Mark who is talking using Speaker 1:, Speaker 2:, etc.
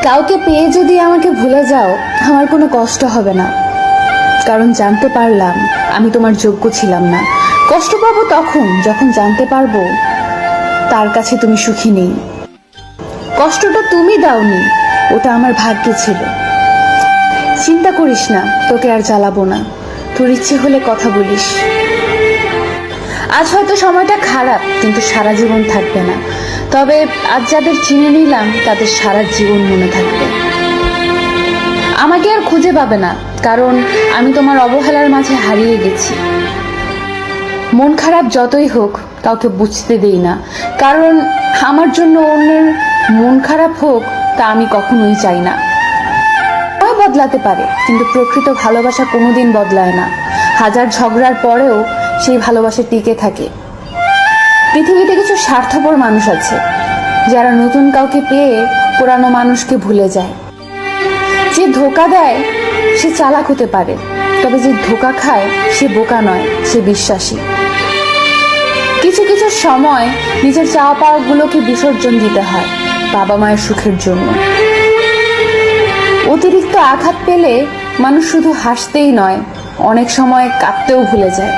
Speaker 1: কাউকে পেয়ে যদি আমাকে ভুলে যাও, আমার কোনো কষ্ট হবে না, কারণ জানতে পারলাম আমি তোমার যোগ্য ছিলাম না। কষ্ট পাবো তখন যখন জানতে পারবো তার কাছে তুমি সুখী নেই। কষ্টটা তুমি দাওনি, ওটা আমার ভাগ্যে ছিল। চিন্তা করিস না, তোকে আর জ্বালাবো না। তোর ইচ্ছে হলে কথা বলিস। আজ হয়তো সময়টা খারাপ, কিন্তু সারা জীবন থাকবে না। তবে আজ যাদের চিনে নিলাম তাদের সারা জীবন মনে থাকবে। আমাকে আর খুঁজে পাবে না, কারণ আমি তোমার অবহেলার মাঝে হারিয়ে গেছি। মন খারাপ যতই হোক কাউকে বুঝতে দেই না, কারণ আমার জন্য অন্যের মন খারাপ হোক তা আমি কখনোই চাই না। সময় বদলাতে পারে, কিন্তু প্রকৃত ভালোবাসা কোনোদিন বদলায় না। হাজার ঝগড়ার পরেও সেই ভালোবাসা টিকে থাকে। পৃথিবীতে কিছু স্বার্থপর মানুষ আছে যারা নতুন কাউকে পেয়ে পুরানো মানুষকে ভুলে যায়। যে ধোঁকা দেয় সে চালাক হতে পারে, তবে যে ধোঁকা খায় সে বোকা নয়, সে বিশ্বাসী। কিছু কিছু সময় নিজের চাওয়া পাওয়া গুলোকে বিসর্জন দিতে হয় বাবা মায়ের সুখের জন্য। অতিরিক্ত আঘাত পেলে মানুষ শুধু হাসতেই নয়, অনেক সময় কাঁদতেও ভুলে যায়।